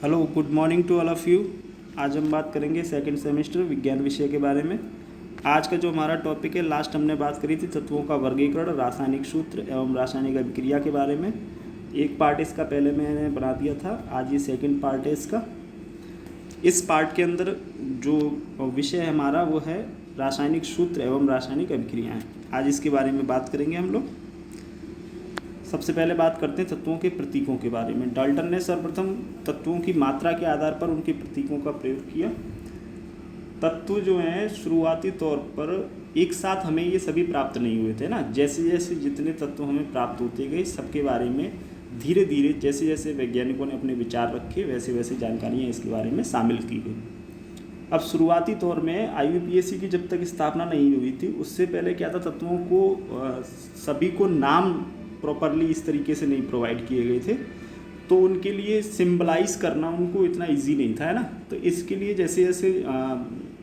Hello, good morning to all of you. आज हम बात करेंगे सेकंड सेमेस्टर विज्ञान विषय के बारे में। आज का जो हमारा टॉपिक है, लास्ट हमने बात करी थी तत्वों का वर्गीकरण, रासायनिक सूत्र एवं रासायनिक अभिक्रिया के बारे में। एक पार्ट इसका पहले मैंने बना दिया था, आज ये सेकंड पार्ट है इसका। इस पार्ट के अंदर जो विषय है हमारा वो है रासायनिक सूत्र एवं रासायनिक अभिक्रियाएँ। आज इसके बारे में बात करेंगे हम लोग। सबसे पहले बात करते हैं तत्वों के प्रतीकों के बारे में। डाल्टन ने सर्वप्रथम तत्वों की मात्रा के आधार पर उनके प्रतीकों का प्रयोग किया। तत्व जो हैं शुरुआती तौर पर एक साथ हमें ये सभी प्राप्त नहीं हुए थे ना। जैसे जैसे जितने तत्व हमें प्राप्त होते गए, सबके बारे में धीरे धीरे जैसे जैसे वैज्ञानिकों ने अपने विचार रखे, वैसे वैसे जानकारियाँ इसके बारे में शामिल की गई। अब शुरुआती तौर में IUPAC की जब तक स्थापना नहीं हुई थी, उससे पहले क्या था, तत्वों को सभी को नाम प्रॉपरली इस तरीके से नहीं प्रोवाइड किए गए थे, तो उनके लिए सिंबलाइज करना उनको इतना इजी नहीं था, है ना। तो इसके लिए जैसे जैसे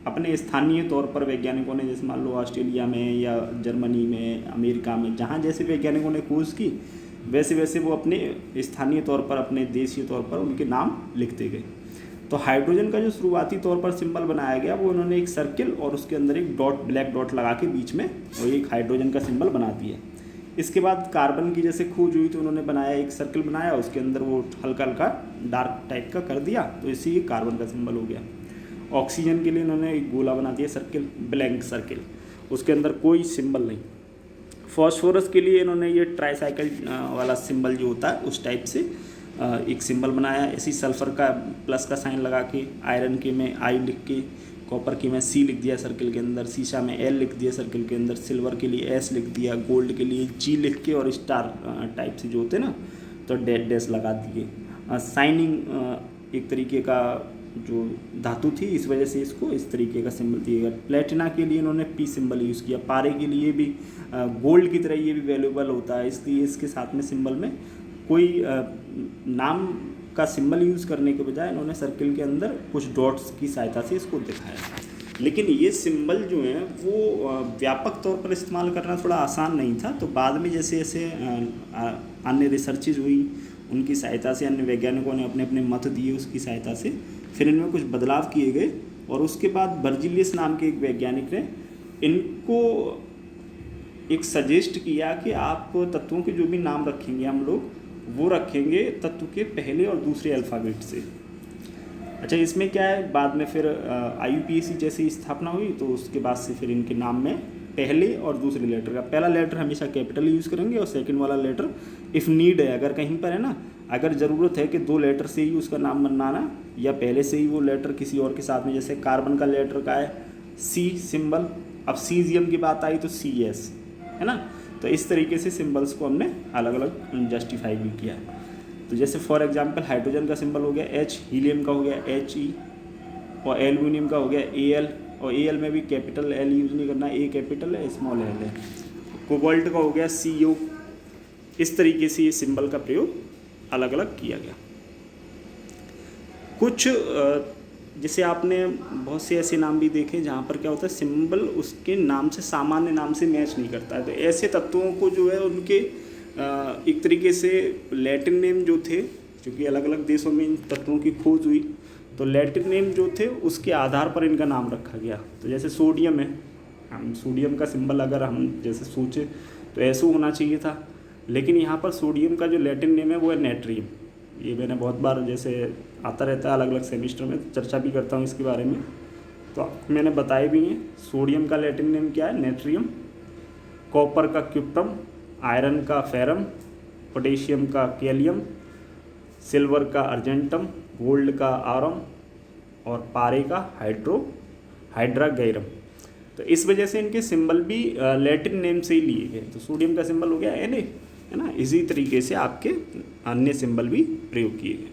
अपने स्थानीय तौर पर वैज्ञानिकों ने, जैसे मान लो ऑस्ट्रेलिया में या जर्मनी में, अमेरिका में, जहाँ जैसे वैज्ञानिकों ने खोज की, वैसे वैसे वो अपने स्थानीय तौर पर, अपने देशीय तौर पर उनके नाम लिखते गए। तो हाइड्रोजन का जो शुरुआती तौर पर सिंबल बनाया गया, वो उन्होंने एक सर्किल और उसके अंदर एक डॉट, ब्लैक डॉट लगा के बीच में वो एक हाइड्रोजन का सिंबल बना दिया। इसके बाद कार्बन की जैसे खोज हुई तो उन्होंने बनाया, एक सर्कल बनाया, उसके अंदर वो हल्का हल्का डार्क टाइप का कर दिया, तो इसी ये कार्बन का सिंबल हो गया। ऑक्सीजन के लिए उन्होंने एक गोला बना दिया, सर्किल, ब्लैंक सर्किल, उसके अंदर कोई सिंबल नहीं। फॉस्फोरस के लिए इन्होंने ये ट्राईसाइकिल वाला सिंबल जो होता है उस टाइप से एक सिंबल बनाया। इसी सल्फर का प्लस का साइन लगा के, आयरन के में I लिख के, कॉपर की में C लिख दिया सर्किल के अंदर, शीशा में L लिख दिया सर्किल के अंदर, सिल्वर के लिए S लिख दिया, गोल्ड के लिए G लिख के, और स्टार टाइप से जो होते ना, तो डैश डैश लगा दिए। शाइनिंग एक तरीके का जो धातु थी, इस वजह से इसको इस तरीके का सिंबल दिया गया। प्लेटिना के लिए इन्होंने P सिंबल यूज़ किया। पारे के लिए भी गोल्ड की तरह ये भी वैल्यूएबल होता है, इसलिए इसके साथ में सिंबल में कोई नाम का सिंबल यूज़ करने के बजाय इन्होंने सर्किल के अंदर कुछ डॉट्स की सहायता से इसको दिखाया। लेकिन ये सिंबल जो है वो व्यापक तौर पर इस्तेमाल करना थोड़ा आसान नहीं था। तो बाद में जैसे जैसे अन्य रिसर्चेज हुई, उनकी सहायता से, अन्य वैज्ञानिकों ने अपने अपने मत दिए, उसकी सहायता से फिर इनमें कुछ बदलाव किए गए। और उसके बाद बर्जिलियस नाम के एक वैज्ञानिक ने इनको एक सजेस्ट किया कि आप तत्वों के जो भी नाम रखेंगे हम लोग, वो रखेंगे तत्व के पहले और दूसरे अल्फ़ाबेट से। अच्छा, इसमें क्या है, बाद में फिर IUPAC जैसे स्थापना हुई तो उसके बाद से फिर इनके नाम में पहले और दूसरे लेटर का, पहला लेटर हमेशा कैपिटल यूज़ करेंगे और सेकंड वाला लेटर इफ़ नीड है, अगर कहीं पर है ना, अगर ज़रूरत है कि 2 लेटर से ही उसका नाम बनाना, या पहले से ही वो लेटर किसी और के साथ में, जैसे कार्बन का लेटर का है C सिंबल, अब सीजियम की बात आई तो CS, है ना। तो इस तरीके से सिंबल्स को हमने अलग अलग जस्टिफाई भी किया है। तो जैसे फॉर एग्जांपल हाइड्रोजन का सिंबल हो गया H, हीलियम का हो गया HE, और एल्यूमिनियम का हो गया AL, और AL में भी कैपिटल L यूज़ नहीं करना, A कैपिटल है, स्मॉल L है। कोबाल्ट का हो गया CO। इस तरीके से ये सिंबल का प्रयोग अलग अलग किया गया। कुछ जैसे आपने बहुत से ऐसे नाम भी देखे जहाँ पर क्या होता है, सिंबल उसके नाम से, सामान्य नाम से मैच नहीं करता है। तो ऐसे तत्वों को जो है उनके एक तरीके से लैटिन नेम जो थे, क्योंकि अलग अलग देशों में इन तत्वों की खोज हुई, तो लैटिन नेम जो थे उसके आधार पर इनका नाम रखा गया। तो जैसे सोडियम है, हम सोडियम का सिंबल अगर हम जैसे सोचे तो ऐसा होना चाहिए था, लेकिन यहाँ पर सोडियम का जो लैटिन नेम है वो है नेट्रियम। ये मैंने बहुत बार जैसे आता रहता है अलग अलग सेमिस्टर में, चर्चा भी करता हूँ इसके बारे में, तो मैंने बताए भी हैं। सोडियम का लैटिन नेम क्या है, नेट्रियम। कॉपर का क्यूप्रम, आयरन का फेरम, पोटेशियम का कैलियम, सिल्वर का अर्जेंटम, गोल्ड का आरम, और पारे का हाइड्रागैरम। तो इस वजह से इनके सिंबल भी लैटिन नेम से ही लिए गए। तो सोडियम का सिंबल हो गया Na, है ना। इसी तरीके से आपके अन्य सिंबल भी प्रयोग किए गए।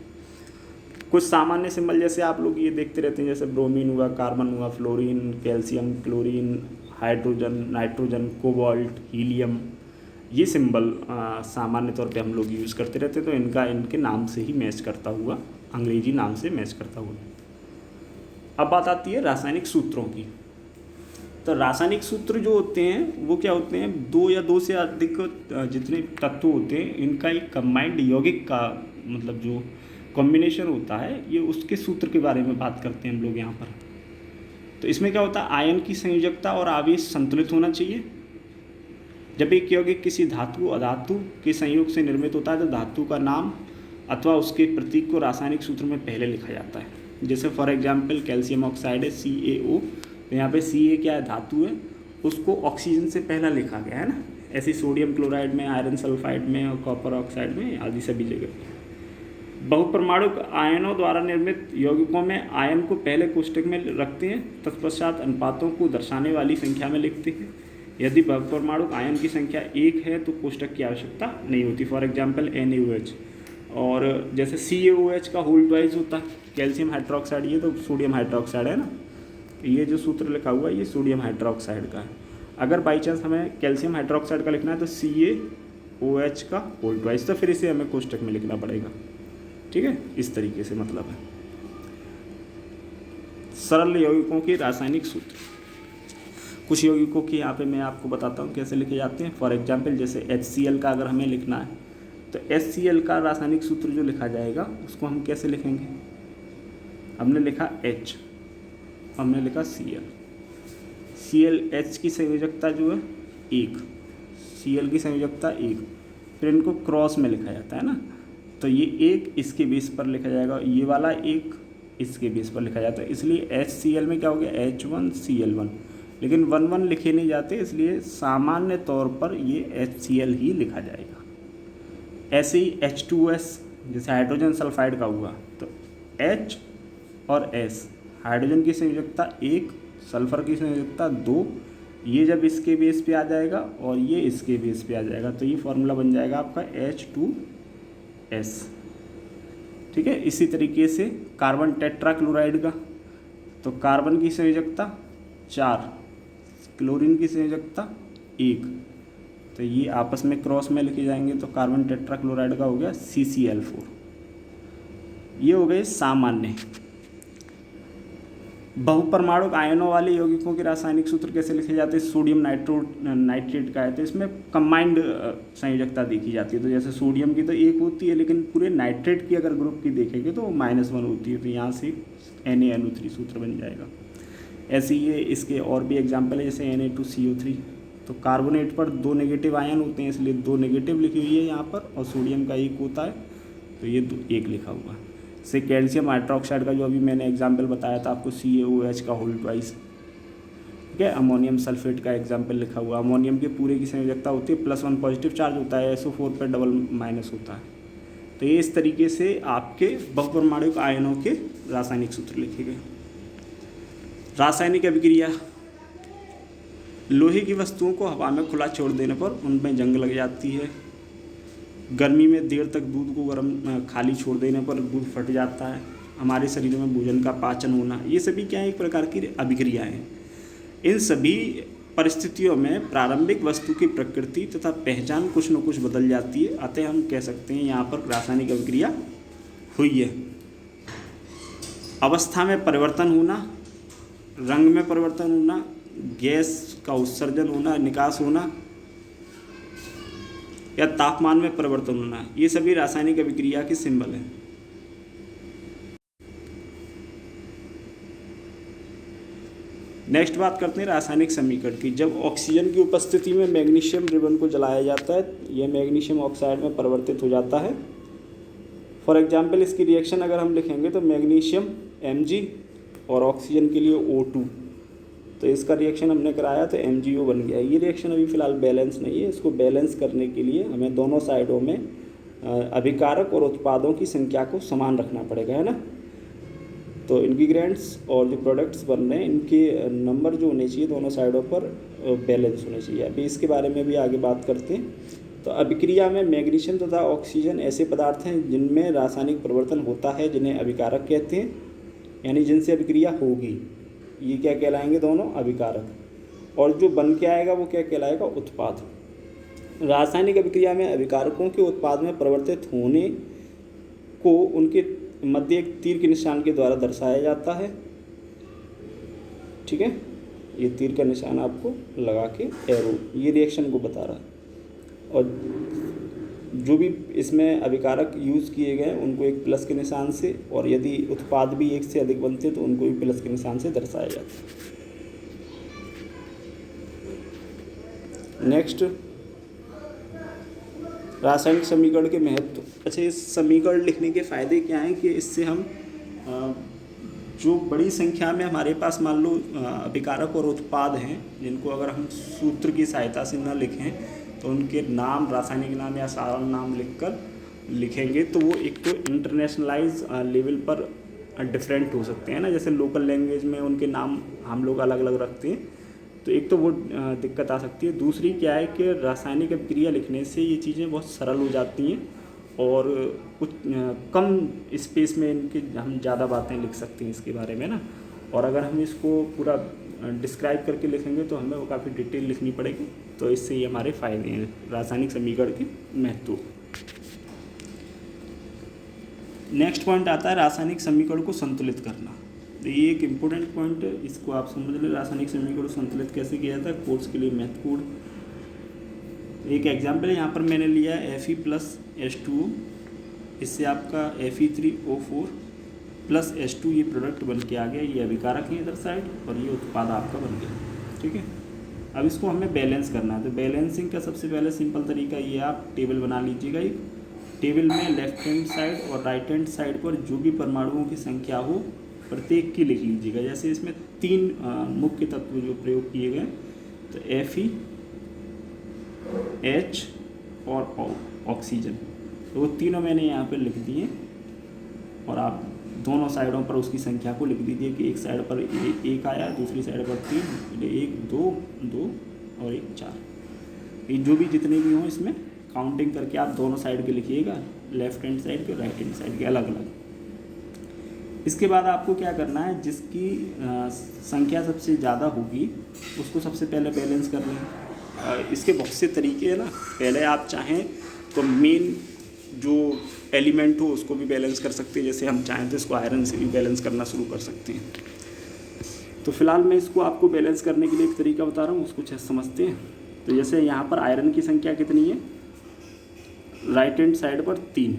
कुछ सामान्य सिंबल जैसे आप लोग ये देखते रहते हैं, जैसे ब्रोमीन हुआ, कार्बन हुआ, fluorine, calcium, chlorine, hydrogen, nitrogen, cobalt, helium, ये सिंबल सामान्य तौर पे हम लोग यूज़ करते रहते हैं। तो इनका इनके नाम से ही मैच करता हुआ, अंग्रेजी नाम से मैच करता हुआ। अब बात आती है रासायनिक सूत्रों की। तो रासायनिक सूत्र जो होते हैं वो क्या होते हैं, 2 या 2 से अधिक जितने तत्व होते हैं, इनका एक कंबाइंड यौगिक का मतलब जो कॉम्बिनेशन होता है, ये उसके सूत्र के बारे में बात करते हैं हम लोग यहाँ पर। तो इसमें क्या होता है, आयन की संयोजकता और आवेश संतुलित होना चाहिए। जब एक यौगिक किसी धातु अधातु के संयोग से निर्मित होता है तो धातु का नाम अथवा उसके प्रतीक को रासायनिक सूत्र में पहले लिखा जाता है। जैसे फॉर एग्जांपल कैल्शियम ऑक्साइड है CaO, तो यहाँ पे Ca क्या है, धातु है, उसको ऑक्सीजन से पहला लिखा गया है ना। ऐसे सोडियम क्लोराइड में, आयरन सल्फाइड में और कॉपर ऑक्साइड में आदि सभी जगह। बहुपरमाणुक आयनों द्वारा निर्मित यौगिकों में आयन को पहले कोष्टक में रखते हैं, तत्पश्चात अनुपातों को दर्शाने वाली संख्या में लिखते हैं। यदि बहुपरमाणुक आयन की संख्या 1 है तो कोष्टक की आवश्यकता नहीं होती। फॉर एग्जांपल NaOH, और जैसे CaOH का होल ट्वाइस होता है, कैल्शियम हाइड्रोक्साइड, ये तो सोडियम हाइड्रोक्साइड है ना, ये जो सूत्र लिखा हुआ है ये सोडियम हाइड्रोक्साइड का है। अगर बाई चांस हमें कैल्शियम हाइड्रोक्साइड का लिखना है तो CaOH का होल ट्वाइस, तो फिर इसे हमें कोष्टक में लिखना पड़ेगा। ठीक है, इस तरीके से मतलब है। सरल यौगिकों के रासायनिक सूत्र, कुछ यौगिकों की यहाँ पे मैं आपको बताता हूँ कैसे लिखे जाते हैं। फॉर एग्जांपल जैसे HCl का अगर हमें लिखना है तो HCl का रासायनिक सूत्र जो लिखा जाएगा उसको हम कैसे लिखेंगे। हमने लिखा H, हमने लिखा Cl, H की संयोजकता जो है 1, Cl की संयोजकता 1, फिर इनको क्रॉस में लिखा जाता है ना, तो ये 1 इसके बेस पर लिखा जाएगा, ये वाला 1 इसके बेस पर लिखा जाता है, इसलिए HCl में क्या हो गया H1Cl1, लेकिन 1 लिखे नहीं जाते, इसलिए सामान्य तौर पर ये HCl ही लिखा जाएगा। ऐसे ही H2S जैसे हाइड्रोजन सल्फाइड का हुआ तो H और S, हाइड्रोजन की संयोजकता 1, सल्फर की संयोजकता 2, ये जब इसके बेस पे आ जाएगा और ये इसके बेस पे आ जाएगा तो ये फॉर्मूला बन जाएगा आपका H2S। ठीक है, इसी तरीके से कार्बन टेट्राक्लोराइड का, तो कार्बन की संयोजकता 4, क्लोरीन की संयोजकता 1, तो ये आपस में क्रॉस में लिखे जाएंगे तो कार्बन टेट्राक्लोराइड का हो गया CCl4। ये हो गए सामान्य। बहुपरमाणुक आयनों वाले यौगिकों के रासायनिक सूत्र कैसे लिखे जाते हैं। सोडियम नाइट्रेट का है तो इसमें कंबाइंड संयोजकता देखी जाती है, तो जैसे सोडियम की तो 1 होती है, लेकिन पूरे नाइट्रेट की अगर ग्रुप की देखेंगे तो -1 होती है, तो यहाँ से NaNO3 सूत्र बन जाएगा। ऐसे ही इसके और भी एग्जाम्पल है, जैसे Na2CO3, तो कार्बोनेट पर 2 नेगेटिव आयन होते हैं, इसलिए 2 नेगेटिव लिखी हुई है यहाँ पर, और सोडियम का 1 होता है तो ये 1 लिखा हुआ है। से कैल्शियम हाइड्रोक्साइड का जो अभी मैंने एग्जाम्पल बताया था आपको CaOH का होल ट्वाइस। ठीक है, अमोनियम सल्फेट का एग्जाम्पल लिखा हुआ, अमोनियम के पूरे की संयोजकता होती है, +1 पॉजिटिव चार्ज होता है, SO4 पर डबल- होता है। तो ये इस तरीके से आपके बहुपरमाणुक आयनों के रासायनिक सूत्र लिखे गए। रासायनिक अभिक्रिया, लोहे की वस्तुओं को हवा में खुला छोड़ देने पर उनमें जंग लग जाती है। गर्मी में देर तक दूध को गर्म खाली छोड़ देने पर दूध फट जाता है। हमारे शरीर में भोजन का पाचन होना, ये सभी क्या है, एक प्रकार की अभिक्रिया है। इन सभी परिस्थितियों में प्रारंभिक वस्तु की प्रकृति तथा पहचान कुछ न कुछ बदल जाती है, अतः हम कह सकते हैं यहाँ पर रासायनिक अभिक्रिया हुई है। अवस्था में परिवर्तन होना, रंग में परिवर्तन होना, गैस का उत्सर्जन होना, निकास होना, या तापमान में परिवर्तन होना, ये सभी रासायनिक अभिक्रिया के सिंबल हैं। नेक्स्ट बात करते हैं रासायनिक समीकरण की। जब ऑक्सीजन की उपस्थिति में मैग्नीशियम रिबन को जलाया जाता है, यह मैग्नीशियम ऑक्साइड में परिवर्तित हो जाता है। फॉर एग्जांपल इसकी रिएक्शन अगर हम लिखेंगे तो मैग्नीशियम Mg और ऑक्सीजन के लिए O2, तो इसका रिएक्शन हमने कराया तो MgO बन गया। ये रिएक्शन अभी फ़िलहाल बैलेंस नहीं है, इसको बैलेंस करने के लिए हमें दोनों साइडों में अभिकारक और उत्पादों की संख्या को समान रखना पड़ेगा, है ना। तो इंग्रीडियंट्स और जो प्रोडक्ट्स बन रहे हैं इनके नंबर जो होने चाहिए दोनों साइडों पर बैलेंस होने चाहिए। अभी इसके बारे में भी आगे बात करते हैं। तो अभिक्रिया में मैग्नीशियम तथा ऑक्सीजन ऐसे पदार्थ हैं जिनमें रासायनिक परिवर्तन होता है, जिन्हें अभिकारक कहते हैं, यानी जिनसे अभिक्रिया होगी, ये क्या कहलाएंगे, दोनों अभिकारक। और जो बन के आएगा वो क्या कहलाएगा, उत्पाद। रासायनिक अभिक्रिया में अभिकारकों के उत्पाद में परिवर्तित होने को उनके मध्य एक तीर के निशान के द्वारा दर्शाया जाता है। ठीक है, ये तीर का निशान आपको लगा के एरो, ये रिएक्शन को बता रहा है। और जो भी इसमें अभिकारक यूज़ किए गए उनको एक प्लस के निशान से, और यदि उत्पाद भी एक से अधिक बनते हैं तो उनको भी प्लस के निशान से दर्शाया जाता है। नेक्स्ट, रासायनिक समीकरण के महत्व। अच्छा, इस समीकरण लिखने के फ़ायदे क्या हैं कि इससे हम जो बड़ी संख्या में हमारे पास मान लो अभिकारक और उत्पाद हैं, जिनको अगर हम सूत्र की सहायता से न लिखें तो उनके नाम, रासायनिक नाम या साधारण नाम लिखकर लिखेंगे तो वो एक तो इंटरनेशनलाइज लेवल पर डिफरेंट हो सकते हैं ना, जैसे लोकल लैंग्वेज में उनके नाम हम लोग अलग अलग रखते हैं, तो एक तो वो दिक्कत आ सकती है। दूसरी क्या है कि रासायनिक अभिक्रिया लिखने से ये चीज़ें बहुत सरल हो जाती हैं और कुछ कम स्पेस में इनके हम ज़्यादा बातें लिख सकते हैं इसके बारे में ना। और अगर हम इसको पूरा डिस्क्राइब करके लिखेंगे तो हमें वो काफ़ी डिटेल लिखनी पड़ेगी, तो इससे ये हमारे फ़ायदे हैं रासायनिक समीकरण के महत्व। नेक्स्ट पॉइंट आता है रासायनिक समीकरण को संतुलित करना। तो ये एक इम्पोर्टेंट पॉइंट है, इसको आप समझ लें। रासायनिक समीकरण को संतुलित कैसे किया जाता है, कोर्स के लिए महत्वपूर्ण। एक एग्जाम्पल है, यहाँ पर मैंने लिया है Fe प्लस H2O, इससे आपका Fe3O4 प्लस H2 ये प्रोडक्ट बन के आ गया, ये अभिकारक है इधर साइड और ये उत्पाद आपका बन गया, ठीक है। अब इसको हमें बैलेंस करना है, तो बैलेंसिंग का सबसे पहले सिंपल तरीका ये, आप टेबल बना लीजिएगा। एक टेबल में लेफ्ट हैंड साइड और राइट हैंड साइड पर जो भी परमाणुओं की संख्या हो प्रत्येक की लिख लीजिएगा। जैसे इसमें 3 मुख्य तत्व जो प्रयोग किए गए, तो Fe, H और ऑक्सीजन, तो वो तीनों मैंने यहाँ पर लिख दिए और आप दोनों साइडों पर उसकी संख्या को लिख दीजिए कि एक साइड पर 1 आया, दूसरी साइड पर 3, 1 2 2 और 1 4, ये जो भी जितने भी हों इसमें काउंटिंग करके आप दोनों साइड के लिखिएगा, लेफ्ट हैंड साइड के, राइट हैंड साइड के अलग अलग। इसके बाद आपको क्या करना है, जिसकी संख्या सबसे ज़्यादा होगी उसको सबसे पहले बैलेंस कर लें। इसके बहुत से तरीके हैं ना, पहले आप चाहें तो मेन जो एलिमेंट हो उसको भी बैलेंस कर सकते हैं, जैसे हम चाहें तो इसको आयरन से भी बैलेंस करना शुरू कर सकते हैं। तो फिलहाल मैं इसको आपको बैलेंस करने के लिए एक तरीका बता रहा हूँ, उसको समझते हैं। तो जैसे यहाँ पर आयरन की संख्या कितनी है, राइट हैंड साइड पर 3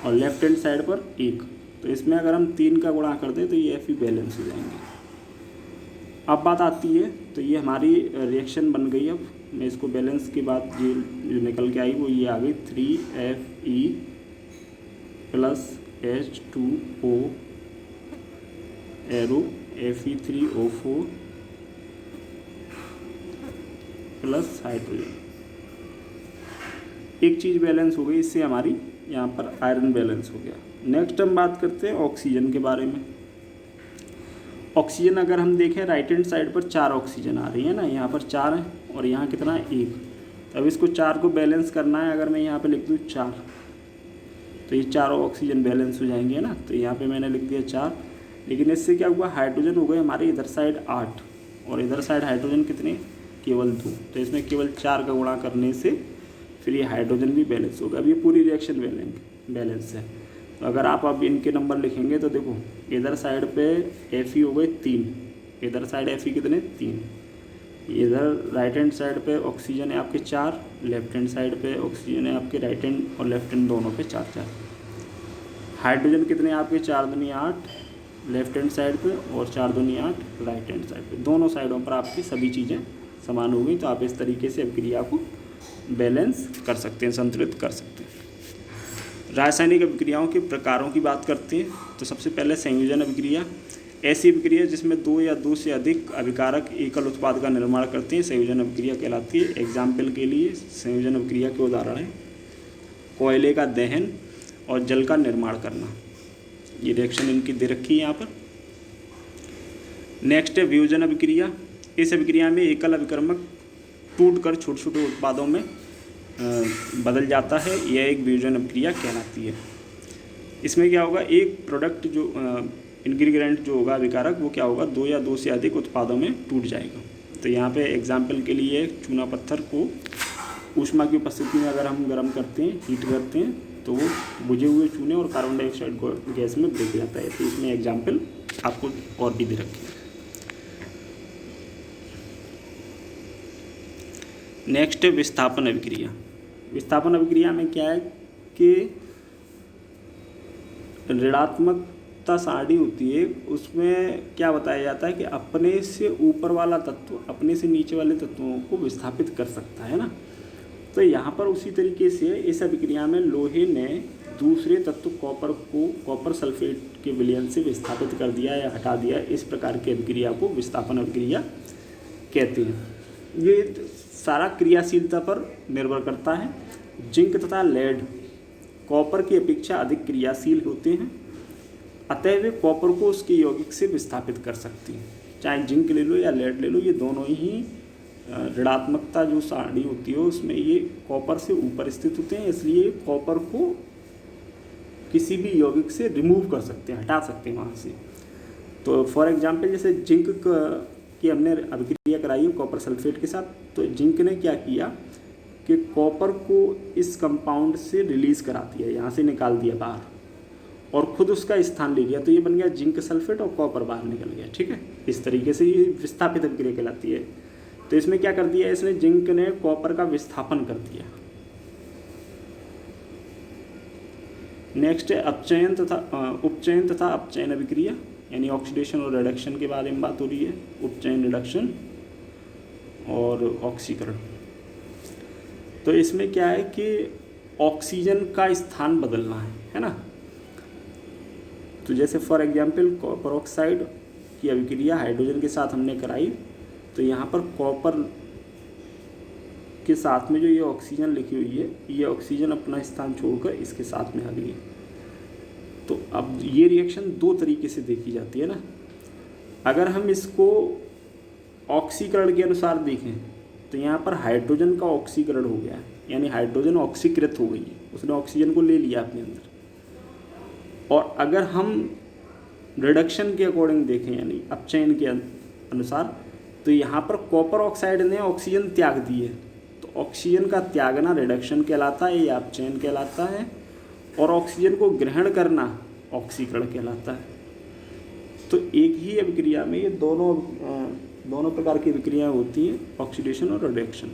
और लेफ्ट हैंड साइड पर 1, तो इसमें अगर हम 3 का गुणा कर दें तो ये Fe बैलेंस हो जाएंगे। अब बात आती है, तो ये हमारी रिएक्शन बन गई। अब मैं इसको बैलेंस के बाद ये जो निकल के आई वो ये आ गई 3Fe plus H2O arrow Fe3O4 plus hydrogen. एक चीज़ बैलेंस हो गई, इससे हमारी यहाँ पर आयरन बैलेंस हो गया। नेक्स्ट हम बात करते हैं ऑक्सीजन के बारे में। ऑक्सीजन अगर हम देखें राइट हैंड साइड पर 4 ऑक्सीजन आ रही है ना, यहाँ पर 4 है और यहाँ कितना है 1। तो अब इसको 4 को बैलेंस करना है, अगर मैं यहाँ पे लिख दूँ 4 तो ये 4 ऑक्सीजन बैलेंस हो जाएंगे ना। तो यहाँ पे मैंने लिख दिया 4, लेकिन इससे क्या हुआ, हाइड्रोजन हो गए हमारे इधर साइड 8 और इधर साइड हाइड्रोजन कितने, केवल 2। तो इसमें केवल 4 का गुणा करने से फिर ये हाइड्रोजन भी बैलेंस होगा। अब ये पूरी रिएक्शन बैलेंस है। तो अगर आप अब इनके नंबर लिखेंगे तो देखो इधर साइड पे Fe हो गए 3, इधर साइड Fe कितने 3, इधर राइट हैंड साइड पे ऑक्सीजन है आपके 4, लेफ्ट हैंड साइड पे ऑक्सीजन है आपके राइट हैंड और लेफ्ट हैंड दोनों पे 4 4। हाइड्रोजन कितने आपके 4 दूनी 8 लेफ्ट हैंड साइड पे और 4 दूनी 8 राइट हैंड साइड पे। दोनों साइडों पर आपकी सभी चीज़ें समान हो गई। तो आप इस तरीके से अभिक्रिया को बैलेंस कर सकते हैं, संतुलित कर सकते हैं। रासायनिक अभिक्रियाओं के प्रकारों की बात करते हैं, तो सबसे पहले संयोजन अभिक्रिया। ऐसी अभिक्रिया जिसमें 2 या 2 से अधिक अभिकारक एकल उत्पाद का निर्माण करते हैं संयोजन अभिक्रिया कहलाती है। एग्जाम्पल के लिए संयोजन अभिक्रिया के उदाहरण हैं कोयले का दहन और जल का निर्माण करना। ये रिएक्शन इनकी दे रखी है यहाँ पर। नेक्स्ट है वियोजन अभिक्रिया। इस अभिक्रिया में एकल अभिकर्मक टूटकर छोटे छोटे उत्पादों में बदल जाता है, यह एक वियोजन अभिक्रिया कहलाती है। इसमें क्या होगा, एक प्रोडक्ट जो इंग्रेडिएंट जो होगा अभिकारक वो क्या होगा 2 या 2 से अधिक उत्पादों में टूट जाएगा। तो यहाँ पे एग्जाम्पल के लिए चूना पत्थर को ऊष्मा की उपस्थिति में अगर हम गर्म करते हैं, हीट करते हैं, तो वो बुझे हुए चूने और कार्बन डाइऑक्साइड गैस में ब्रेक जाता है। तो इसमें एग्जाम्पल आपको और भी दे रखे हैं। नेक्स्ट है विस्थापन अभिक्रिया। विस्थापन अभिक्रिया में क्या है कि ऋणात्मकता सारणी होती है, उसमें क्या बताया जाता है कि अपने से ऊपर वाला तत्व अपने से नीचे वाले तत्वों को विस्थापित कर सकता है ना। तो यहाँ पर उसी तरीके से इस अभिक्रिया में लोहे ने दूसरे तत्व कॉपर को कॉपर सल्फेट के विलयन से विस्थापित कर दिया या हटा दिया। इस प्रकार की अभिक्रिया को विस्थापन अभिक्रिया कहते हैं। ये सारा क्रियाशीलता पर निर्भर करता है। जिंक तथा लेड कॉपर की अपेक्षा अधिक क्रियाशील होते हैं, अतः वे कॉपर को उसके यौगिक से विस्थापित कर सकती हैं। चाहे जिंक ले लो या लेड ले लो, ये दोनों ही ऋणात्मकता जो सारणी होती है उसमें ये कॉपर से ऊपर स्थित होते हैं, इसलिए कॉपर को किसी भी यौगिक से रिमूव कर सकते हैं, हटा सकते हैं वहाँ से। तो फॉर एग्जांपल जैसे जिंक की हमने अभिक्रिया कराई है कॉपर सल्फेट के साथ, तो जिंक ने क्या किया कि कॉपर को इस कंपाउंड से रिलीज़ करा दिया, यहाँ से निकाल दिया बाहर और ख़ुद उसका स्थान ले लिया, तो ये बन गया जिंक सल्फेट और कॉपर बाहर निकल गया। ठीक है, इस तरीके से ये विस्थापित अभिक्रिया कहलाती है। तो इसमें क्या कर दिया, इसने जिंक ने कॉपर का विस्थापन कर दिया। नेक्स्ट है अपचयन तथा उपचयन तथा अपचयन अभिक्रिया, यानी ऑक्सीडेशन और रिडक्शन के बारे में बात हो रही है। उपचयन, रिडक्शन और ऑक्सीकरण। तो इसमें क्या है कि ऑक्सीजन का स्थान बदलना है ना। तो जैसे फॉर एग्जांपल कॉपर ऑक्साइड की अभिक्रिया हाइड्रोजन के साथ हमने कराई, तो यहाँ पर कॉपर के साथ में जो ये ऑक्सीजन लिखी हुई है, ये ऑक्सीजन अपना स्थान छोड़कर इसके साथ में आ गई। तो अब ये रिएक्शन दो तरीके से देखी जाती है ना। अगर हम इसको ऑक्सीकरण के अनुसार देखें तो यहाँ पर हाइड्रोजन का ऑक्सीकरण हो गया, यानी हाइड्रोजन ऑक्सीकृत हो गई, उसने ऑक्सीजन को ले लिया अपने अंदर। और अगर हम रिडक्शन के अकॉर्डिंग देखें, यानी अपचयन के अनुसार, तो यहाँ पर कॉपर ऑक्साइड ने ऑक्सीजन त्याग दी है, तो ऑक्सीजन का त्यागना रिडक्शन कहलाता है या अपचयन कहलाता है, और ऑक्सीजन को ग्रहण करना ऑक्सीकरण कहलाता है। तो एक ही अभिक्रिया में ये दोनों प्रकार की अभिक्रियाएं होती हैं, ऑक्सीडेशन और रिडक्शन।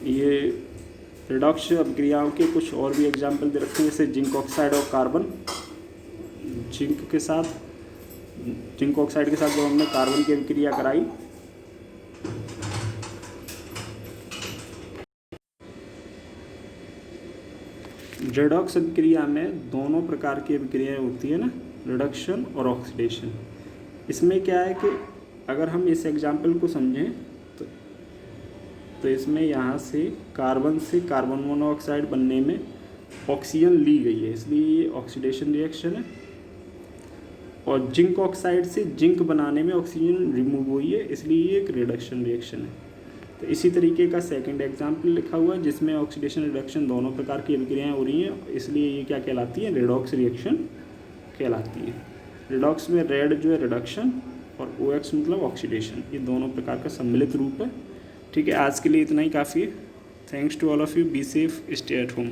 ये रिडक्शन अभिक्रियाओं के कुछ और भी एग्जाम्पल दे रखे हैं, जैसे जिंक ऑक्साइड और कार्बन। जिंक ऑक्साइड के साथ जब हमने कार्बन की अभिक्रिया कराई, रिडॉक्स अभिक्रिया में दोनों प्रकार की अभिक्रियाएं होती है ना, रिडक्शन और ऑक्सीडेशन। इसमें क्या है कि अगर हम इस एग्जाम्पल को समझें तो इसमें यहाँ से कार्बन मोनोऑक्साइड बनने में ऑक्सीजन ली गई है, इसलिए ये ऑक्सीडेशन रिएक्शन है। और जिंक ऑक्साइड से जिंक बनाने में ऑक्सीजन रिमूव हुई है, इसलिए ये एक रिडक्शन रिएक्शन है। तो इसी तरीके का सेकंड एग्जाम्पल लिखा हुआ है जिसमें ऑक्सीडेशन रिडक्शन दोनों प्रकार की अभिक्रियाएं हो रही हैं, इसलिए ये क्या कहलाती है, रिडॉक्स रिएक्शन कहलाती है। रिडॉक्स में रेड जो है रिडक्शन और OX मतलब ऑक्सीडेशन, ये दोनों प्रकार का सम्मिलित रूप है। ठीक है, आज के लिए इतना ही काफ़ी है। Thanks to all of you, be safe, stay at home.